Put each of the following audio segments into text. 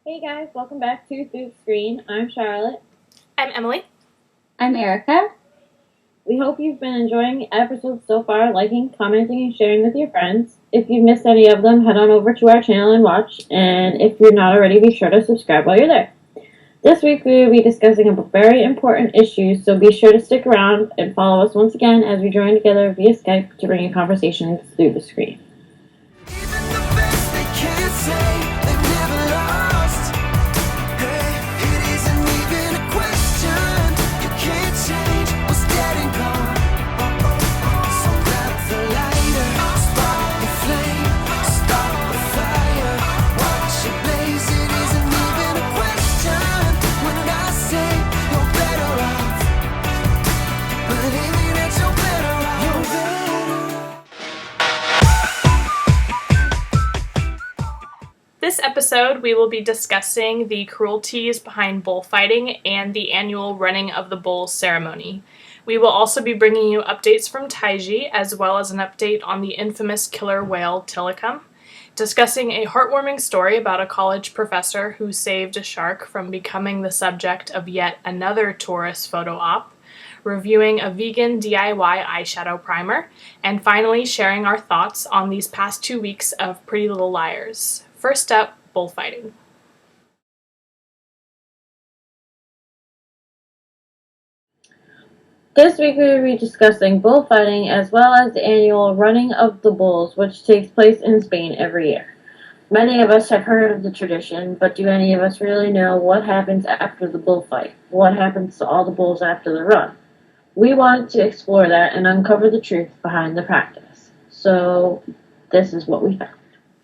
Hey guys, welcome back to Through the Screen. I'm Charlotte. I'm Emily. I'm Erika. We hope you've been enjoying the episodes so far, liking, commenting, and sharing with your friends. If you've missed any of them, head on over to our channel and watch. And if you're not already, be sure to subscribe while you're there. This week we will be discussing a very important issue, so be sure to stick around and follow us once again as we join together via Skype to bring you conversations through the screen. This episode, we will be discussing the cruelties behind bullfighting and the annual running of the bulls ceremony. We will also be bringing you updates from Taiji, as well as an update on the infamous killer whale Tilikum, discussing a heartwarming story about a college professor who saved a shark from becoming the subject of yet another tourist photo op, reviewing a vegan DIY eyeshadow primer, and finally sharing our thoughts on these past 2 weeks of Pretty Little Liars. First up, bullfighting. This week we will be discussing bullfighting as well as the annual running of the bulls, which takes place in Spain every year. Many of us have heard of the tradition, but do any of us really know what happens after the bullfight? What happens to all the bulls after the run? We wanted to explore that and uncover the truth behind the practice. So this is what we found.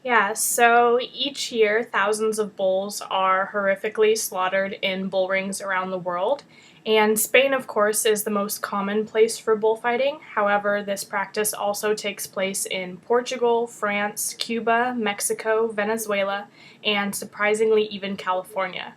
Yeah, so each year thousands of bulls are horrifically slaughtered in bull rings around the world, and Spain, of course, is the most common place for bullfighting. However, this practice also takes place in Portugal, France, Cuba, Mexico, Venezuela, and surprisingly even California.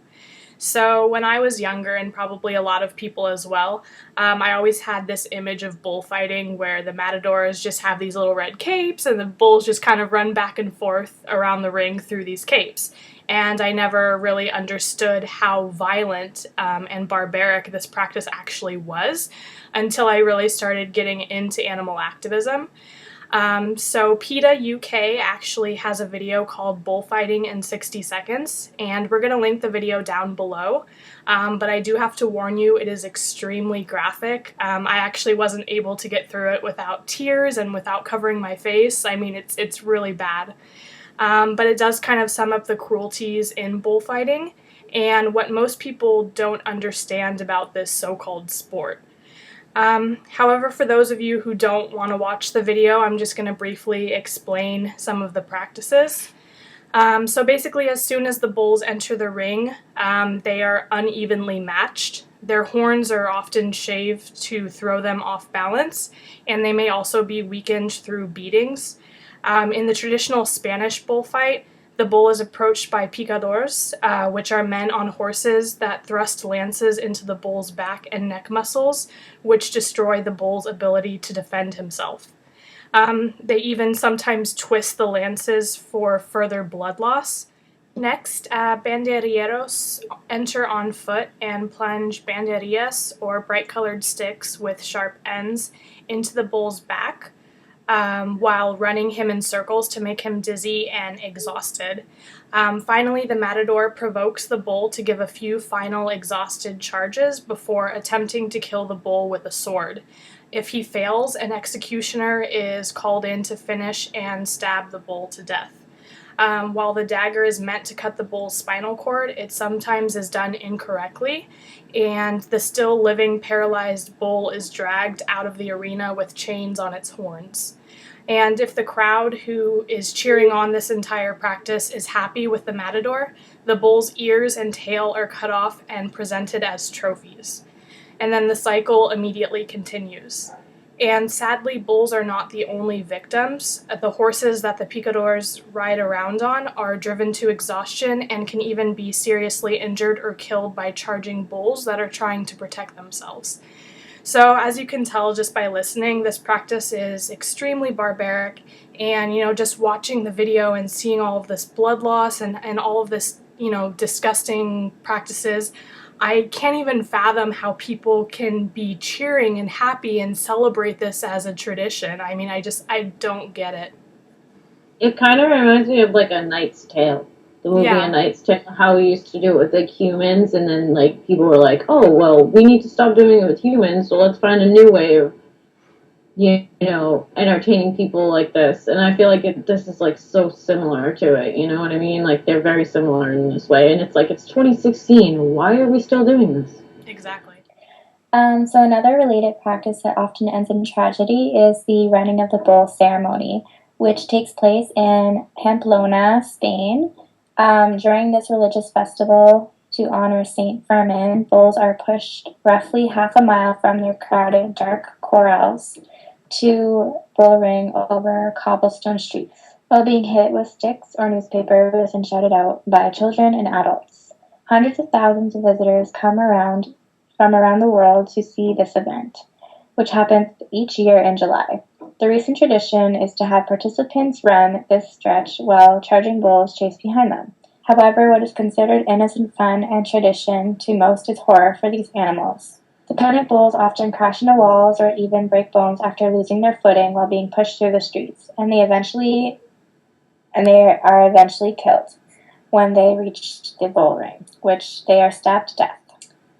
So when I was younger, and probably a lot of people as well, I always had this image of bullfighting where the matadors just have these little red capes and the bulls just kind of run back and forth around the ring through these capes. And I never really understood how violent and barbaric this practice actually was until I really started getting into animal activism. So PETA UK actually has a video called Bullfighting in 60 Seconds, and we're going to link the video down below, but I do have to warn you, it is extremely graphic. I actually wasn't able to get through it without tears and without covering my face. I mean, it's really bad. But it does kind of sum up the cruelties in bullfighting and what most people don't understand about this so-called sport. However, for those of you who don't want to watch the video, I'm just going to briefly explain some of the practices. So basically, as soon as the bulls enter the ring, they are unevenly matched. Their horns are often shaved to throw them off balance, and they may also be weakened through beatings. In the traditional Spanish bullfight, the bull is approached by picadors, which are men on horses that thrust lances into the bull's back and neck muscles, which destroy the bull's ability to defend himself. They even sometimes twist the lances for further blood loss. Next, banderilleros enter on foot and plunge banderillas, or bright-colored sticks with sharp ends, into the bull's back, while running him in circles to make him dizzy and exhausted. Finally, the matador provokes the bull to give a few final exhausted charges before attempting to kill the bull with a sword. If he fails, an executioner is called in to finish and stab the bull to death. While the dagger is meant to cut the bull's spinal cord, it sometimes is done incorrectly, and the still living paralyzed bull is dragged out of the arena with chains on its horns. And if the crowd who is cheering on this entire practice is happy with the matador, the bull's ears and tail are cut off and presented as trophies. And then the cycle immediately continues. And sadly, bulls are not the only victims. The horses that the picadors ride around on are driven to exhaustion and can even be seriously injured or killed by charging bulls that are trying to protect themselves. So as you can tell just by listening, this practice is extremely barbaric, and just watching the video and seeing all of this blood loss and all of this disgusting practices, I can't even fathom how people can be cheering and happy and celebrate this as a tradition. I mean, I don't get it. It kind of reminds me of like A Knight's Tale. The movie Yeah. A Knight's Tale, how we used to do it with like humans, and then like people were like, oh, well, we need to stop doing it with humans, so let's find a new way of, entertaining people like this. And I feel like this is like so similar to it, you know what I mean? Like they're very similar in this way, and it's like, it's 2016, why are we still doing this? Exactly. So another related practice that often ends in tragedy is the running of the bull ceremony, which takes place in Pamplona, Spain. During this religious festival to honor Saint Firmin, bulls are pushed roughly half a mile from their crowded, dark corrals to bull ring over cobblestone streets, while being hit with sticks or newspapers and shouted out by children and adults. Hundreds of thousands of visitors come from around the world to see this event, which happens each year in July. The recent tradition is to have participants run this stretch while charging bulls chase behind them. However, what is considered innocent fun and tradition to most is horror for these animals. Dependent bulls often crash into walls or even break bones after losing their footing while being pushed through the streets, and they are eventually killed when they reach the bull ring, which they are stabbed to death.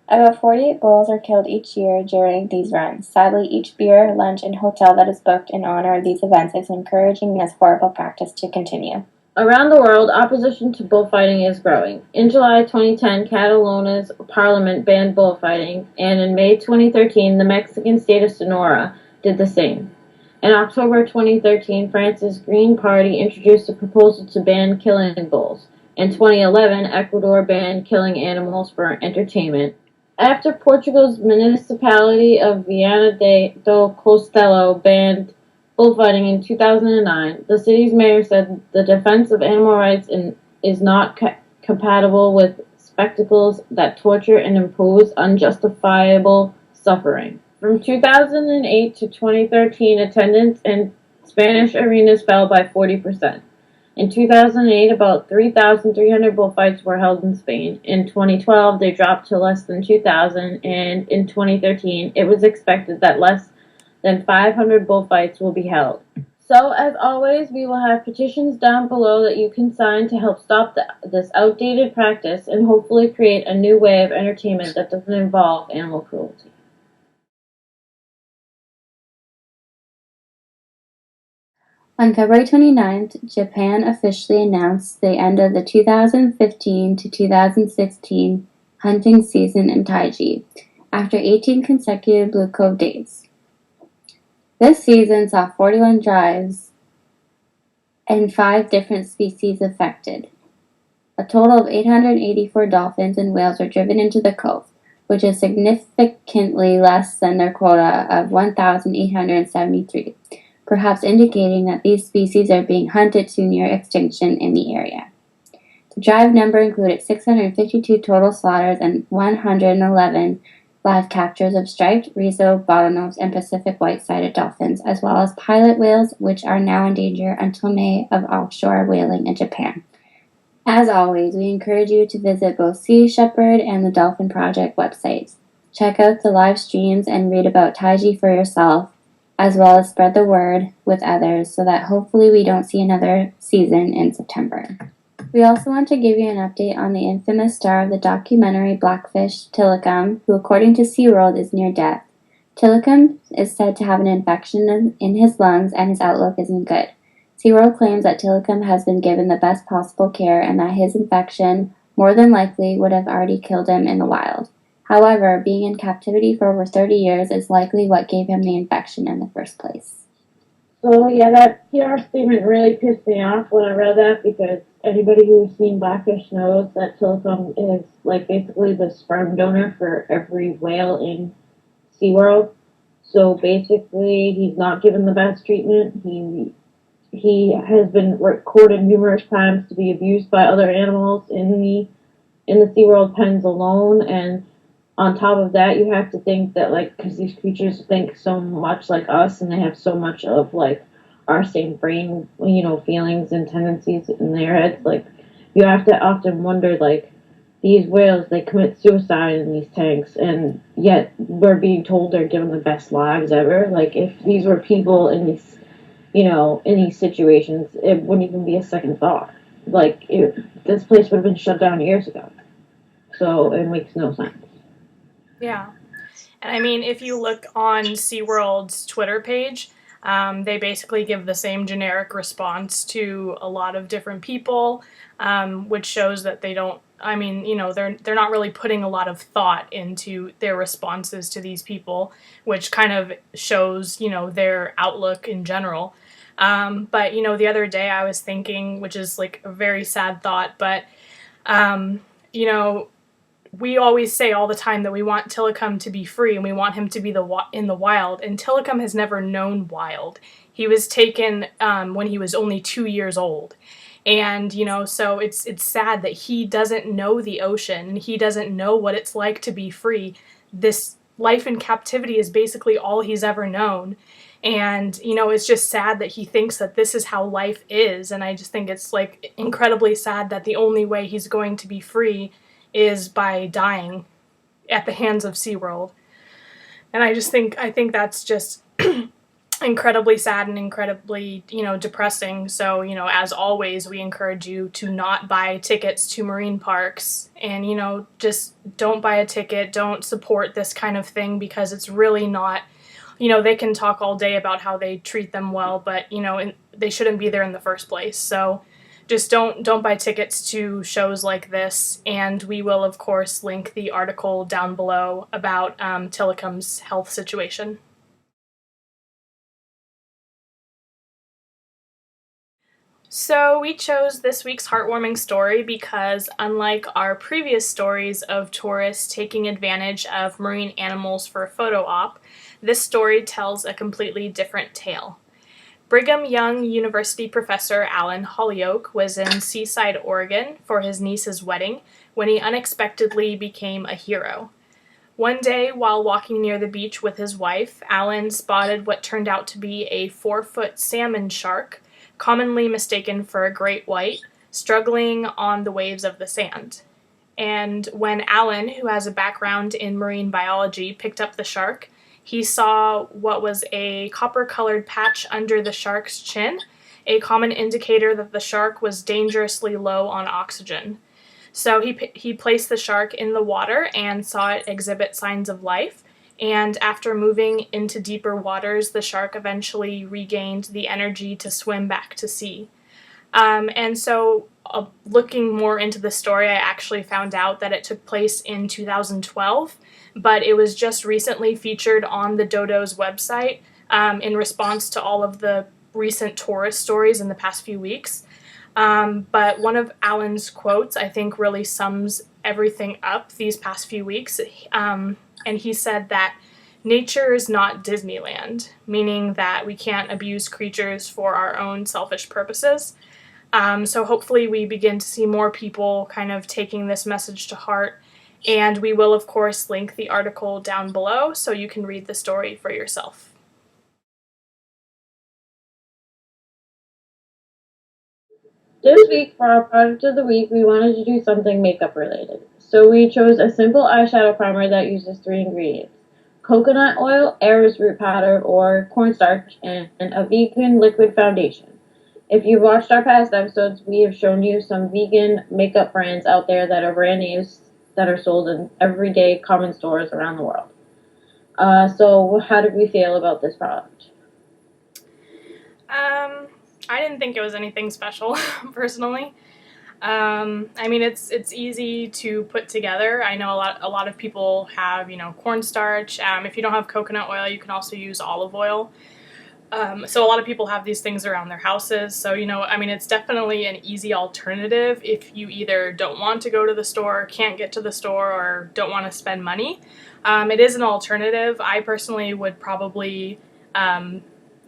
About 48 bulls are killed each year during these runs. Sadly, each beer, lunch, and hotel that is booked in honor of these events is encouraging this horrible practice to continue. Around the world, opposition to bullfighting is growing. In July 2010, Catalonia's parliament banned bullfighting, and in May 2013, the Mexican state of Sonora did the same. In October 2013, France's Green Party introduced a proposal to ban killing bulls. In 2011, Ecuador banned killing animals for entertainment. After Portugal's municipality of Viana do Castelo banned bullfighting in 2009, the city's mayor said the defense of animal rights is not compatible with spectacles that torture and impose unjustifiable suffering. From 2008 to 2013, attendance in Spanish arenas fell by 40%. In 2008, about 3,300 bullfights were held in Spain. In 2012, they dropped to less than 2,000, and in 2013, it was expected that less than 500 bullfights will be held. So, as always, we will have petitions down below that you can sign to help stop this outdated practice and hopefully create a new way of entertainment that doesn't involve animal cruelty. On February 29th, Japan officially announced the end of the 2015 to 2016 hunting season in Taiji, after 18 consecutive Blue Cove days. This season saw 41 drives and 5 different species affected. A total of 884 dolphins and whales were driven into the cove, which is significantly less than their quota of 1,873. Perhaps indicating that these species are being hunted to near extinction in the area. The drive number included 652 total slaughters and 111 live captures of striped, Rizo, bottlenose, and Pacific white-sided dolphins, as well as pilot whales, which are now in danger until May of offshore whaling in Japan. As always, we encourage you to visit both Sea Shepherd and the Dolphin Project websites. Check out the live streams and read about Taiji for yourself, as well as spread the word with others so that hopefully we don't see another season in September. We also want to give you an update on the infamous star of the documentary Blackfish, Tilikum, who according to SeaWorld is near death. Tilikum is said to have an infection in his lungs and his outlook isn't good. SeaWorld claims that Tilikum has been given the best possible care and that his infection more than likely would have already killed him in the wild. However, being in captivity for over 30 years is likely what gave him the infection in the first place. So, yeah, that PR statement really pissed me off when I read that, because anybody who's seen Blackfish knows that Tilikum is, like, basically the sperm donor for every whale in SeaWorld. So, basically, he's not given the best treatment. He has been recorded numerous times to be abused by other animals in the SeaWorld pens alone, and on top of that, you have to think that, like, because these creatures think so much like us, and they have so much of, like, our same brain, feelings and tendencies in their heads, like, you have to often wonder, like, these whales, they commit suicide in these tanks, and yet we're being told they're given the best lives ever. Like, if these were people in these, in these situations, it wouldn't even be a second thought. Like, this place would have been shut down years ago. So it makes no sense. Yeah. And I mean, if you look on SeaWorld's Twitter page, they basically give the same generic response to a lot of different people, which shows that they don't, they're not really putting a lot of thought into their responses to these people, which kind of shows, their outlook in general. But, the other day I was thinking, which is like a very sad thought, but, we always say all the time that we want Tilikum to be free and we want him to be in the wild, and Tilikum has never known wild. He was taken when he was only 2 years old. And, so it's sad that he doesn't know the ocean and he doesn't know what it's like to be free. This life in captivity is basically all he's ever known. And, it's just sad that he thinks that this is how life is. And I just think it's like incredibly sad that the only way he's going to be free is by dying at the hands of SeaWorld. And I think that's just incredibly sad and incredibly, depressing. So, as always, we encourage you to not buy tickets to marine parks and, just don't buy a ticket, don't support this kind of thing, because it's really not, they can talk all day about how they treat them well, but, they shouldn't be there in the first place. So just don't buy tickets to shows like this, and we will, of course, link the article down below about Tilikum's health situation. So we chose this week's heartwarming story because, unlike our previous stories of tourists taking advantage of marine animals for a photo op, this story tells a completely different tale. Brigham Young University professor Alan Holyoke was in Seaside, Oregon for his niece's wedding when he unexpectedly became a hero. One day, while walking near the beach with his wife, Alan spotted what turned out to be a 4-foot salmon shark, commonly mistaken for a great white, struggling on the waves of the sand. And when Alan, who has a background in marine biology, picked up the shark, he saw what was a copper-colored patch under the shark's chin, a common indicator that the shark was dangerously low on oxygen. So he placed the shark in the water and saw it exhibit signs of life, and after moving into deeper waters, the shark eventually regained the energy to swim back to sea. And so looking more into the story, I actually found out that it took place in 2012, but it was just recently featured on the Dodo's website in response to all of the recent tourist stories in the past few weeks. But one of Alan's quotes, I think, really sums everything up these past few weeks. And he said that nature is not Disneyland, meaning that we can't abuse creatures for our own selfish purposes. So hopefully we begin to see more people kind of taking this message to heart, and we will, of course, link the article down below so you can read the story for yourself. This week, for our product of the week, we wanted to do something makeup related. So we chose a simple eyeshadow primer that uses 3 ingredients: coconut oil, arrowroot powder, or cornstarch, and a vegan liquid foundation. If you've watched our past episodes, we have shown you some vegan makeup brands out there that are brand names that are sold in everyday common stores around the world. So how did we feel about this product? I didn't think it was anything special, personally. It's easy to put together. I know a lot of people have, cornstarch. If you don't have coconut oil, you can also use olive oil. So a lot of people have these things around their houses. So, it's definitely an easy alternative if you either don't want to go to the store, can't get to the store, or don't want to spend money. It is an alternative. I personally would probably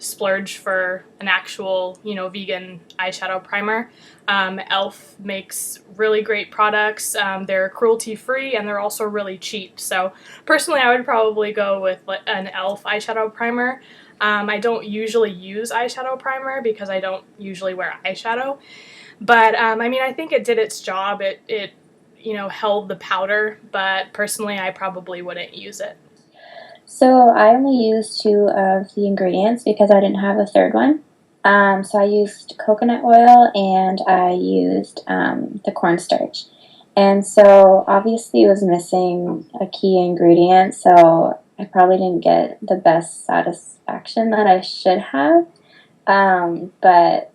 splurge for an actual, vegan eyeshadow primer. e.l.f. makes really great products. They're cruelty-free and they're also really cheap. So personally, I would probably go with an e.l.f. eyeshadow primer. I don't usually use eyeshadow primer because I don't usually wear eyeshadow. But I mean, I think it did its job. It held the powder, but personally, I probably wouldn't use it. So I only used 2 of the ingredients because I didn't have a third one. So I used coconut oil and I used the cornstarch. And so obviously it was missing a key ingredient, so I probably didn't get the best satisfaction that I should have. But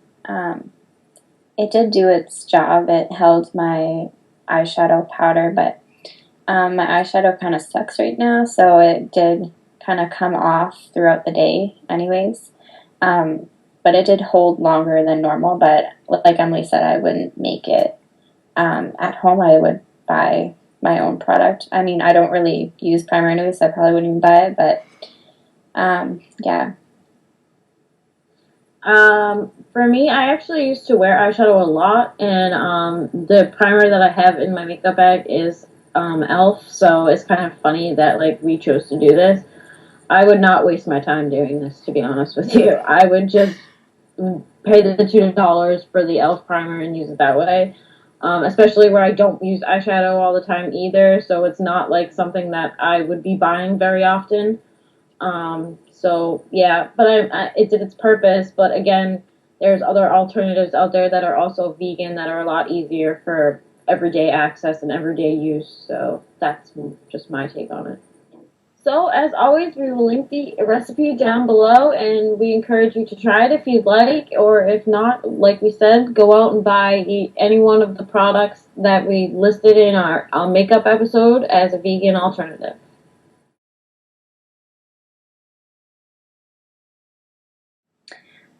it did do its job. It held my eyeshadow powder, but my eyeshadow kind of sucks right now, so it did kind of come off throughout the day anyways. But it did hold longer than normal, but like Emily said, I wouldn't make it at home. I would buy my own product. I mean, I don't really use primer anyways, so I probably wouldn't even buy it, but yeah. For me, I actually used to wear eyeshadow a lot, and the primer that I have in my makeup bag is e.l.f., so it's kind of funny that, like, we chose to do this. I would not waste my time doing this, to be honest with you. I would just pay the $2 for the e.l.f. primer and use it that way, especially where I don't use eyeshadow all the time either, so it's not, like, something that I would be buying very often. So yeah, but it did its purpose. But again, there's other alternatives out there that are also vegan that are a lot easier for everyday access and everyday use. So that's just my take on it. So as always, we will link the recipe down below, and we encourage you to try it if you'd like, or if not, like we said, go out and buy any one of the products that we listed in our makeup episode as a vegan alternative.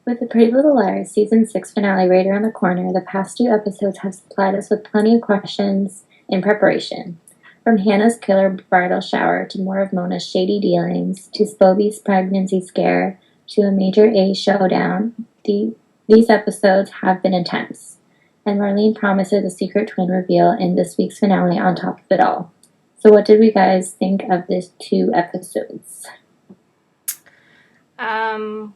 With the Pretty Little Liars Season 6 finale right around the corner, the past 2 episodes have supplied us with plenty of questions in preparation. From Hannah's killer bridal shower to more of Mona's shady dealings to Spoby's pregnancy scare to a major A showdown, these episodes have been intense. And Marlene promises a secret twin reveal in this week's finale on top of it all. So what did we guys think of these 2 episodes?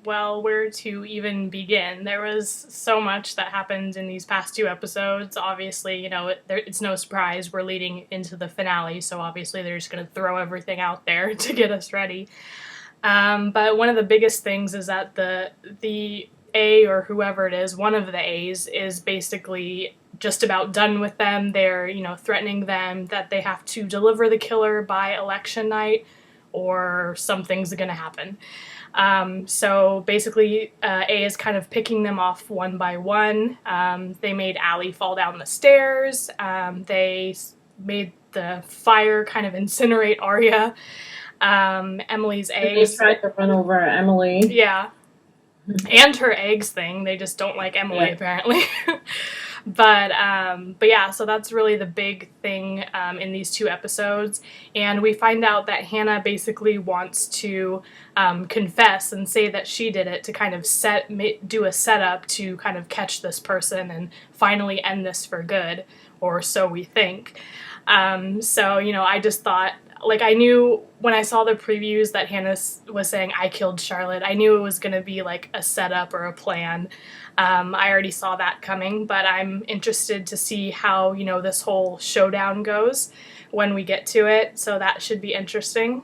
Well, where to even begin? There was so much that happened in these past 2 episodes. Obviously, it's no surprise we're leading into the finale, so obviously they're just going to throw everything out there to get us ready. But one of the biggest things is that the A, or whoever it is, one of the A's, is basically just about done with them. They're, threatening them that they have to deliver the killer by election night or something's going to happen. So basically, A is kind of picking them off one by one. They made Allie fall down the stairs. They made the fire kind of incinerate Arya. Emily's eggs. They tried to run over Emily. Yeah. And her eggs thing. They just don't like Emily, apparently. But yeah, so that's really the big thing in these 2 episodes. And we find out that Hannah basically wants to confess and say that she did it to kind of do a setup to kind of catch this person and finally end this for good, or so we think. So, I just thought, like, I knew when I saw the previews that Hannah was saying, I killed Charlotte, I knew it was going to be like a setup or a plan. I already saw that coming, but I'm interested to see how, this whole showdown goes when we get to it, so that should be interesting.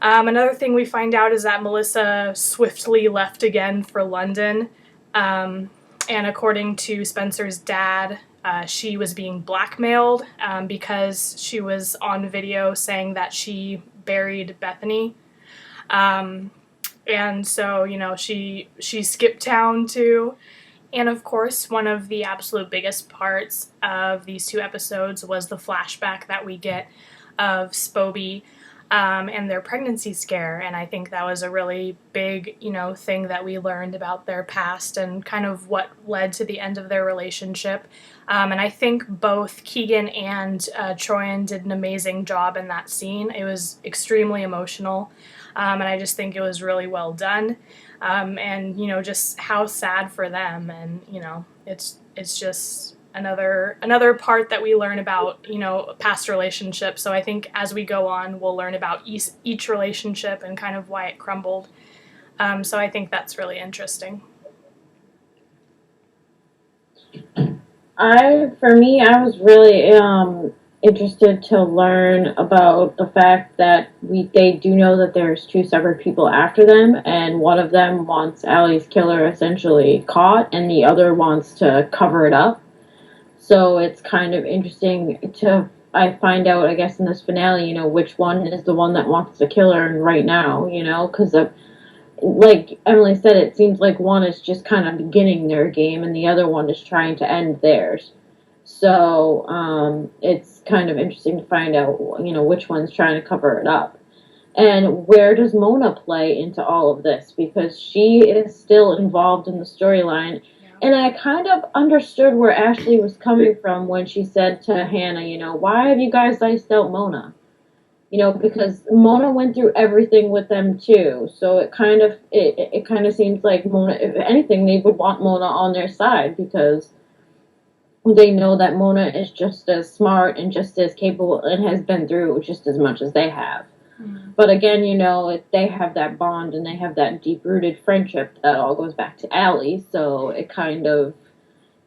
Another thing we find out is that Melissa swiftly left again for London, and according to Spencer's dad, she was being blackmailed because she was on video saying that she buried Bethany. And so, she skipped town too. And of course, one of the absolute biggest parts of these 2 episodes was the flashback that we get of Spoby and their pregnancy scare. And I think that was a really big, thing that we learned about their past and kind of what led to the end of their relationship. And I think both Keegan and Troyan did an amazing job in that scene. It was extremely emotional. And I just think it was really well done. And, just how sad for them. And, it's just another part that we learn about, past relationships. So I think as we go on, we'll learn about each relationship and kind of why it crumbled. So I think that's really interesting. For me, I was really interested to learn about the fact that they do know that there's two separate people after them, and one of them wants Allie's killer essentially caught, and the other wants to cover it up. So it's kind of interesting to I find out, I guess, in this finale, which one is the one that wants the killer right now, because like Emily said, it seems like one is just kind of beginning their game and the other one is trying to end theirs. So it's kind of interesting to find out, which one's trying to cover it up. And where does Mona play into all of this? Because she is still involved in the storyline. And I kind of understood where Ashley was coming from when she said to Hannah, why have you guys iced out Mona? Because Mona went through everything with them too. So it kind of seems like Mona, if anything, they would want Mona on their side because they know that Mona is just as smart and just as capable and has been through just as much as they have. Mm-hmm. But again, they have that bond and they have that deep-rooted friendship that all goes back to Allie. So it kind of,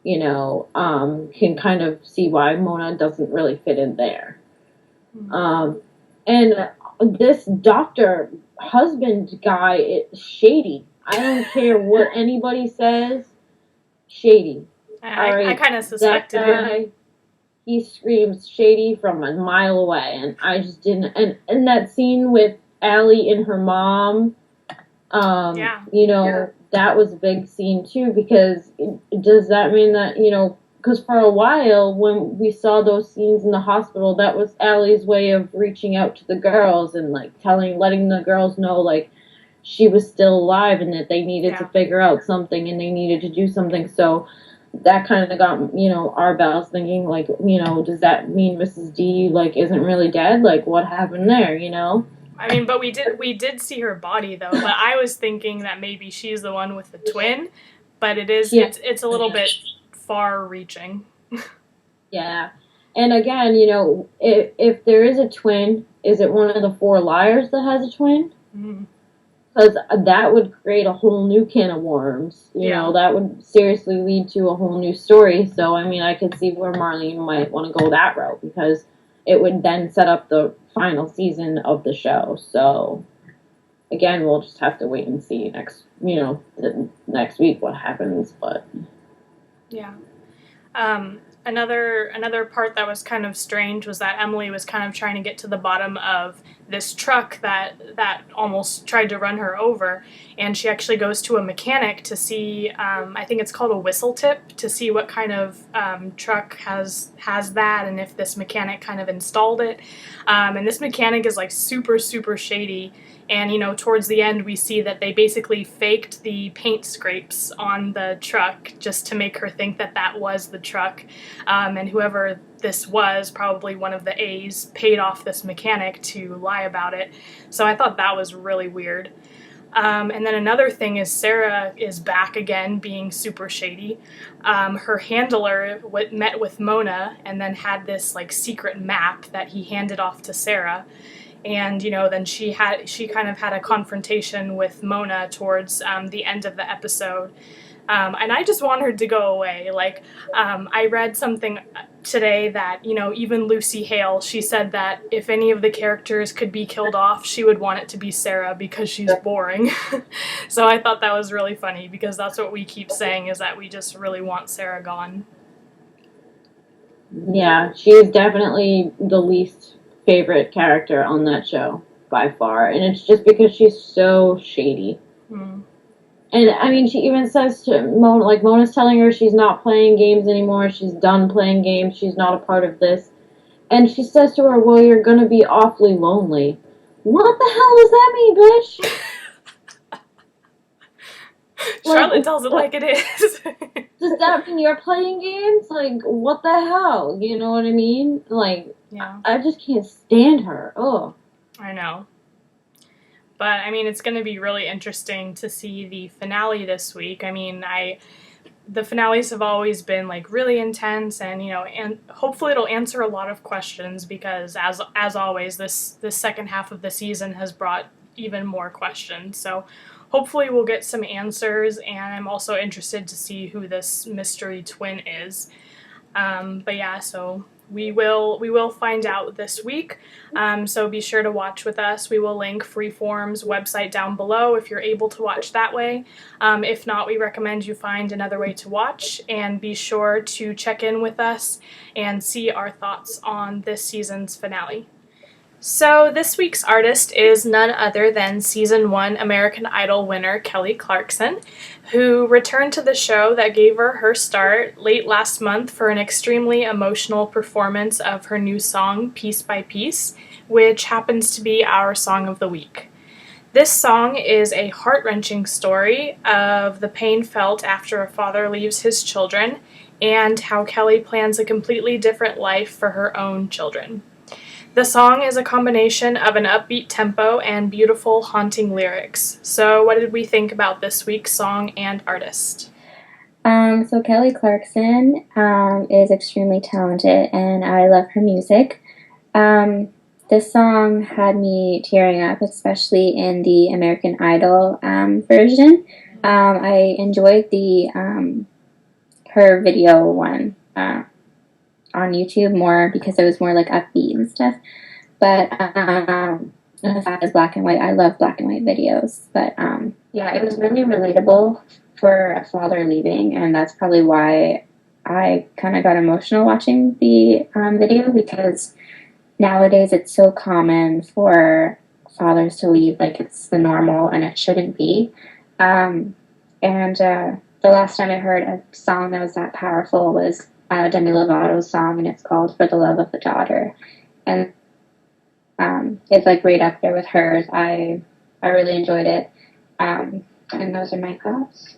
can kind of see why Mona doesn't really fit in there. Mm-hmm. And this doctor husband guy is shady. I don't care what anybody says. Shady. I kind of suspected him. He screams shady from a mile away, and I just didn't. And that scene with Allie and her mom, that was a big scene too. Because does that mean that because for a while, when we saw those scenes in the hospital, that was Allie's way of reaching out to the girls and, like, letting the girls know, like, she was still alive and that they needed to figure out something and they needed to do something. So that kind of got, our bells thinking, like, does that mean Mrs. D, like, isn't really dead? Like, what happened there, I mean, but we did see her body, though. But I was thinking that maybe she's the one with the twin. But it's a little bit far-reaching. Yeah. And again, if there is a twin, is it one of the 4 liars that has a twin? Because that would create a whole new can of worms. That would seriously lead to a whole new story. So, I mean, I could see where Marlene might want to go that route because it would then set up the final season of the show. So, again, we'll just have to wait and see next week what happens. But yeah. Another part that was kind of strange was that Emily was kind of trying to get to the bottom of this truck that almost tried to run her over, and she actually goes to a mechanic to see, I think it's called a whistle tip, to see what kind of truck has that and if this mechanic kind of installed it. And this mechanic is like super, super shady. And, towards the end, we see that they basically faked the paint scrapes on the truck just to make her think that was the truck. And whoever this was, probably one of the A's, paid off this mechanic to lie about it. So I thought that was really weird. And then another thing is Sarah is back again being super shady. Her handler met with Mona and then had this like secret map that he handed off to Sarah. And, then she kind of had a confrontation with Mona towards the end of the episode. And I just want her to go away. Like, I read something today that, even Lucy Hale, she said that if any of the characters could be killed off, she would want it to be Sarah because she's boring. So I thought that was really funny because that's what we keep saying is that we just really want Sarah gone. Yeah, she is definitely the least favorite character on that show by far, and it's just because she's so shady. And I mean, she even says to Mona, like, Mona's telling her she's not playing games anymore, she's done playing games, she's not a part of this, and she says to her, well, you're gonna be awfully lonely. What the hell does that mean, bitch? Charlotte tells it like it is. Does that mean you're playing games? Like, what the hell? You know what I mean? Like, yeah. I just can't stand her. Oh, I know. But, I mean, it's going to be really interesting to see the finale this week. I mean, the finales have always been, like, really intense and, and hopefully it'll answer a lot of questions because, as always, this second half of the season has brought even more questions. So, hopefully we'll get some answers, and I'm also interested to see who this mystery twin is. But yeah, so we will find out this week. So be sure to watch with us. We will link Freeform's website down below if you're able to watch that way. If not, we recommend you find another way to watch, and be sure to check in with us and see our thoughts on this season's finale. So this week's artist is none other than Season 1 American Idol winner Kelly Clarkson, who returned to the show that gave her start late last month for an extremely emotional performance of her new song, Piece by Piece, which happens to be our song of the week. This song is a heart-wrenching story of the pain felt after a father leaves his children, and how Kelly plans a completely different life for her own children. The song is a combination of an upbeat tempo and beautiful, haunting lyrics. So what did we think about this week's song and artist? So Kelly Clarkson is extremely talented, and I love her music. This song had me tearing up, especially in the American Idol version. I enjoyed the her video one on YouTube more because it was more like upbeat and stuff. But the fact is black and white. I love black and white videos. But yeah, it was really relatable for a father leaving, and that's probably why I kind of got emotional watching the video, because nowadays it's so common for fathers to leave, like it's the normal, and it shouldn't be. The last time I heard a song that was that powerful was Demi Lovato's song, and it's called For the Love of the Daughter. And it's like right up there with hers. I really enjoyed it. And those are my thoughts.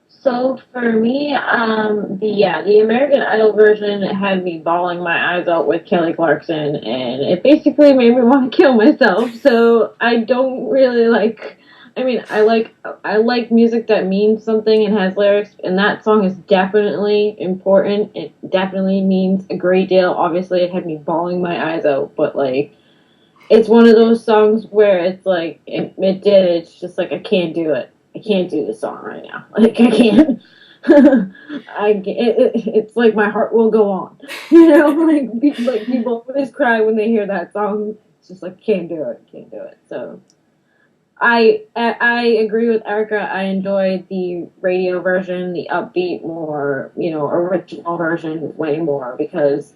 So for me, the American Idol version had me bawling my eyes out with Kelly Clarkson, and it basically made me want to kill myself. So I don't really like. I mean, I like music that means something and has lyrics, and that song is definitely important. It definitely means a great deal. Obviously, it had me bawling my eyes out, but like, it's one of those songs where it's like it did. It's just like I can't do it. I can't do this song right now. Like I can't. It's like my heart will go on. You know, like people always cry when they hear that song. It's just like can't do it. So I agree with Erika. I enjoyed the radio version, the upbeat, more original version way more, because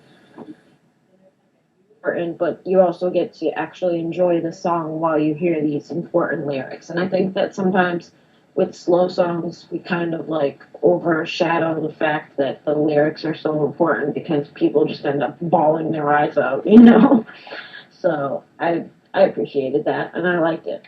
important, but you also get to actually enjoy the song while you hear these important lyrics. And I think that sometimes with slow songs, we kind of like overshadow the fact that the lyrics are so important because people just end up bawling their eyes out, you know? So I appreciated that, and I liked it.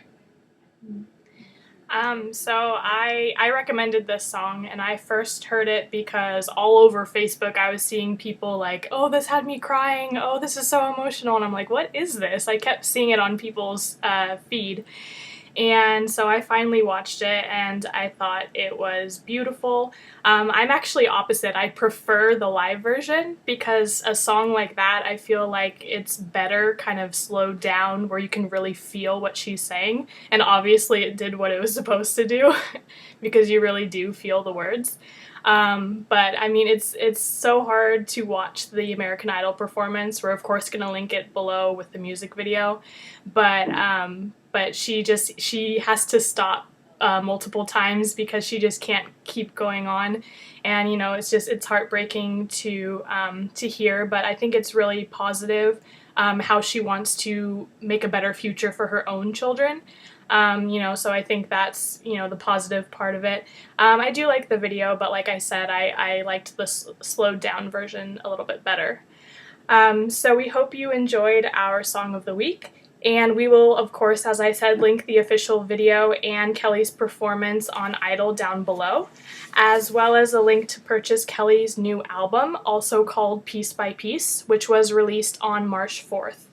So I recommended this song, and I first heard it because all over Facebook I was seeing people like, oh, this had me crying, oh, this is so emotional, and I'm like, what is this? I kept seeing it on people's feed. And so I finally watched it, and I thought it was beautiful. I'm actually opposite. I prefer the live version because a song like that, I feel like it's better kind of slowed down where you can really feel what she's saying. And obviously it did what it was supposed to do because you really do feel the words. But I mean, it's so hard to watch the American Idol performance. We're of course going to link it below with the music video, but she has to stop multiple times because she just can't keep going on, and it's heartbreaking to hear. But I think it's really positive how she wants to make a better future for her own children. So I think that's, the positive part of it. I do like the video, but like I said, I liked the slowed down version a little bit better. So we hope you enjoyed our Song of the Week, and we will, of course, as I said, link the official video and Kelly's performance on Idol down below, as well as a link to purchase Kelly's new album, also called Piece by Piece, which was released on March 4th.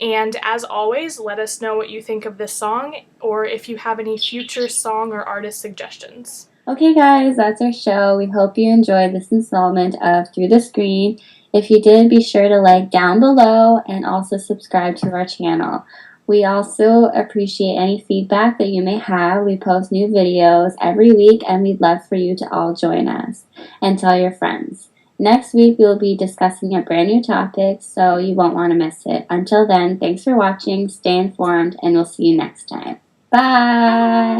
And as always, let us know what you think of this song, or if you have any future song or artist suggestions. Okay guys, that's our show. We hope you enjoyed this installment of Through the Screen. If you did, be sure to like down below and also subscribe to our channel. We also appreciate any feedback that you may have. We post new videos every week, and we'd love for you to all join us and tell your friends. Next week, we'll be discussing a brand new topic, so you won't want to miss it. Until then, thanks for watching, stay informed, and we'll see you next time. Bye!